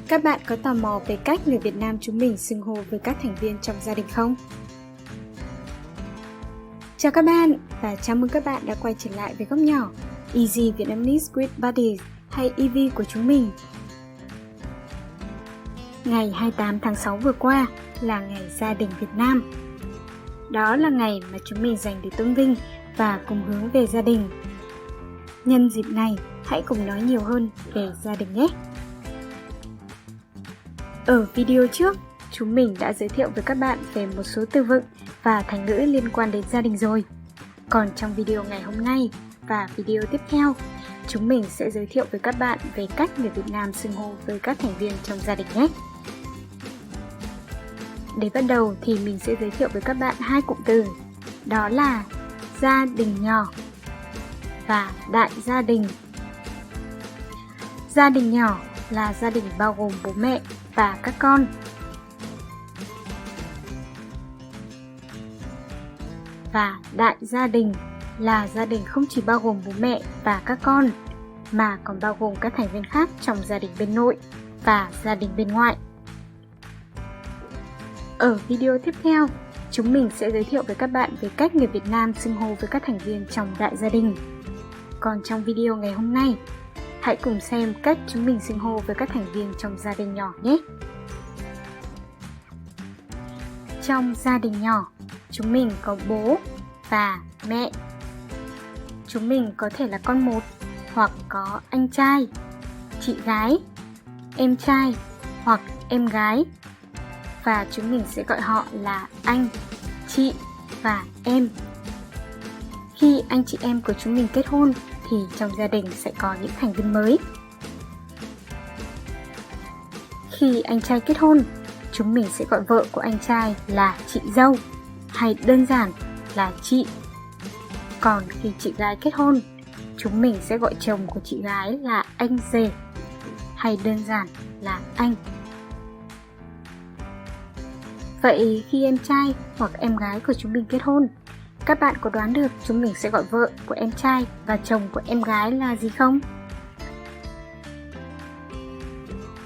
Các bạn có tò mò về cách người Việt Nam chúng mình xưng hô với các thành viên trong gia đình không? Chào các bạn và chào mừng các bạn đã quay trở lại với góc nhỏ Easy Vietnamese with Buddies hay EV của chúng mình. Ngày 28 tháng 6 vừa qua là Ngày Gia đình Việt Nam. Đó là ngày mà chúng mình dành để tôn vinh và cùng hướng về gia đình. Nhân dịp này, hãy cùng nói nhiều hơn về gia đình nhé! Ở video trước, chúng mình đã giới thiệu với các bạn về một số từ vựng và thành ngữ liên quan đến gia đình rồi. Còn trong video ngày hôm nay và video tiếp theo, chúng mình sẽ giới thiệu với các bạn về cách người Việt Nam xưng hô với các thành viên trong gia đình nhé! Để bắt đầu thì mình sẽ giới thiệu với các bạn hai cụm từ, đó là gia đình nhỏ và đại gia đình. Gia đình nhỏ là gia đình bao gồm bố mẹ và các con. Và đại gia đình là gia đình không chỉ bao gồm bố mẹ và các con, mà còn bao gồm các thành viên khác trong gia đình bên nội và gia đình bên ngoại. Ở video tiếp theo, chúng mình sẽ giới thiệu với các bạn về cách người Việt Nam xưng hô với các thành viên trong đại gia đình. Còn trong video ngày hôm nay, hãy cùng xem cách chúng mình xưng hô với các thành viên trong gia đình nhỏ nhé! Trong gia đình nhỏ, chúng mình có bố và mẹ. Chúng mình có thể là con một hoặc có anh trai, chị gái, em trai hoặc em gái. Và chúng mình sẽ gọi họ là anh, chị và em. Khi anh chị em của chúng mình kết hôn thì trong gia đình sẽ có những thành viên mới. Khi anh trai kết hôn, chúng mình sẽ gọi vợ của anh trai là chị dâu hay đơn giản là chị. Còn khi chị gái kết hôn, chúng mình sẽ gọi chồng của chị gái là anh rể hay đơn giản là anh. Vậy khi em trai hoặc em gái của chúng mình kết hôn, các bạn có đoán được chúng mình sẽ gọi vợ của em trai và chồng của em gái là gì không?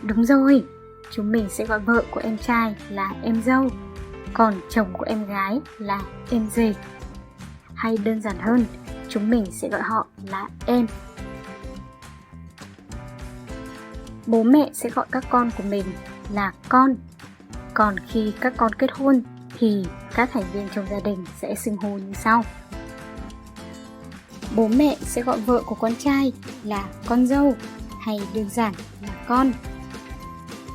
Đúng rồi, chúng mình sẽ gọi vợ của em trai là em dâu, còn chồng của em gái là em rể. Hay đơn giản hơn, chúng mình sẽ gọi họ là em. Bố mẹ sẽ gọi các con của mình là con. Còn khi các con kết hôn thì các thành viên trong gia đình sẽ xưng hô như sau. Bố mẹ sẽ gọi vợ của con trai là con dâu hay đơn giản là con.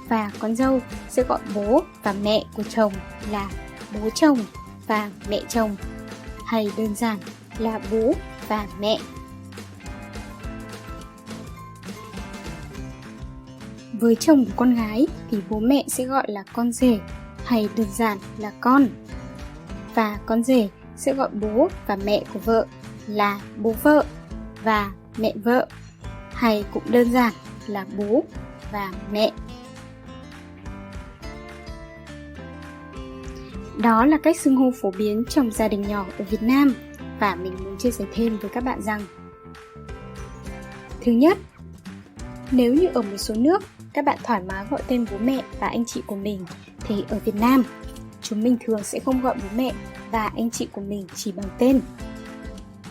Và con dâu sẽ gọi bố và mẹ của chồng là bố chồng và mẹ chồng hay đơn giản là bố và mẹ. Với chồng của con gái thì bố mẹ sẽ gọi là con rể hay đơn giản là con. Và con rể sẽ gọi bố và mẹ của vợ là bố vợ và mẹ vợ hay cũng đơn giản là bố và mẹ. Đó là cách xưng hô phổ biến trong gia đình nhỏ ở Việt Nam và mình muốn chia sẻ thêm với các bạn rằng: thứ nhất, nếu như ở một số nước các bạn thoải mái gọi tên bố mẹ và anh chị của mình thì ở Việt Nam, chúng mình thường sẽ không gọi bố mẹ và anh chị của mình chỉ bằng tên.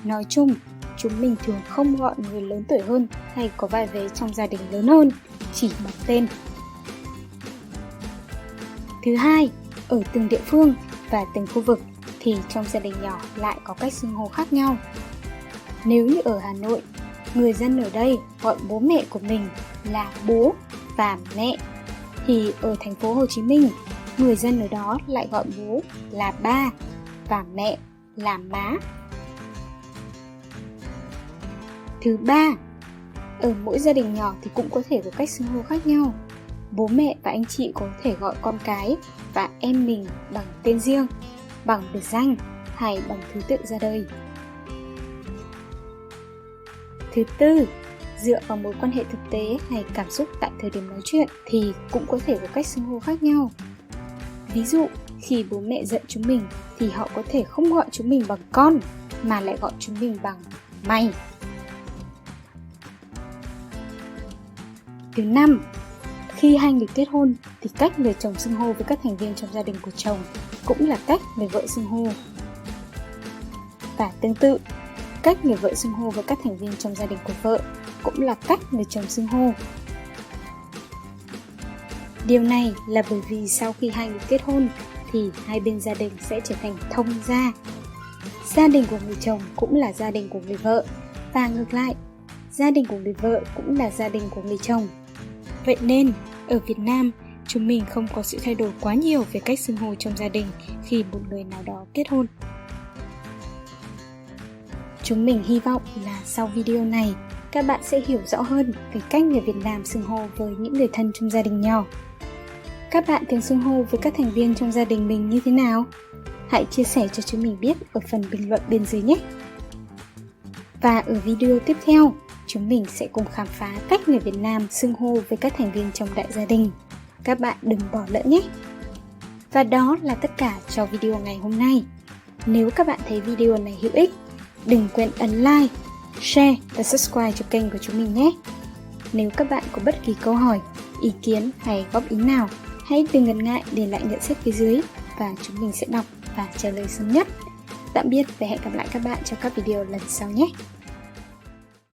Nói chung, chúng mình thường không gọi người lớn tuổi hơn hay có vai vế trong gia đình lớn hơn chỉ bằng tên. Thứ hai, ở từng địa phương và từng khu vực thì trong gia đình nhỏ lại có cách xưng hô khác nhau. Nếu như ở Hà Nội, người dân ở đây gọi bố mẹ của mình là bố và mẹ, thì ở thành phố Hồ Chí Minh, người dân ở đó lại gọi bố là ba và mẹ là má. Thứ ba, ở mỗi gia đình nhỏ thì cũng có thể có cách xưng hô khác nhau. Bố mẹ và anh chị có thể gọi con cái và em mình bằng tên riêng, bằng biệt danh hay bằng thứ tự ra đời. Thứ tư, dựa vào mối quan hệ thực tế hay cảm xúc tại thời điểm nói chuyện thì cũng có thể có cách xưng hô khác nhau. Ví dụ, khi bố mẹ giận chúng mình thì họ có thể không gọi chúng mình bằng con mà lại gọi chúng mình bằng mày. Thứ năm, Khi hai người kết hôn thì cách người chồng xưng hô với các thành viên trong gia đình của chồng cũng là cách người vợ xưng hô. Và tương tự, cách người vợ xưng hô với các thành viên trong gia đình của vợ cũng là cách người chồng xưng hô. Điều này là bởi vì sau khi hai người kết hôn thì hai bên gia đình sẽ trở thành thông gia. Gia đình của người chồng cũng là gia đình của người vợ, và ngược lại, gia đình của người vợ cũng là gia đình của người chồng. Vậy nên, ở Việt Nam, chúng mình không có sự thay đổi quá nhiều về cách xưng hô trong gia đình khi một người nào đó kết hôn. Chúng mình hy vọng là sau video này, các bạn sẽ hiểu rõ hơn về cách người Việt Nam xưng hô với những người thân trong gia đình nhỏ. Các bạn thường xưng hô với các thành viên trong gia đình mình như thế nào? Hãy chia sẻ cho chúng mình biết ở phần bình luận bên dưới nhé! Và ở video tiếp theo, chúng mình sẽ cùng khám phá cách người Việt Nam xưng hô với các thành viên trong đại gia đình. Các bạn đừng bỏ lỡ nhé! Và đó là tất cả cho video ngày hôm nay. Nếu các bạn thấy video này hữu ích, đừng quên ấn like, share và subscribe cho kênh của chúng mình nhé! Nếu các bạn có bất kỳ câu hỏi, ý kiến hay góp ý nào, hãy đừng ngần ngại để lại nhận xét phía dưới và chúng mình sẽ đọc và trả lời sớm nhất. Tạm biệt và hẹn gặp lại các bạn trong các video lần sau nhé!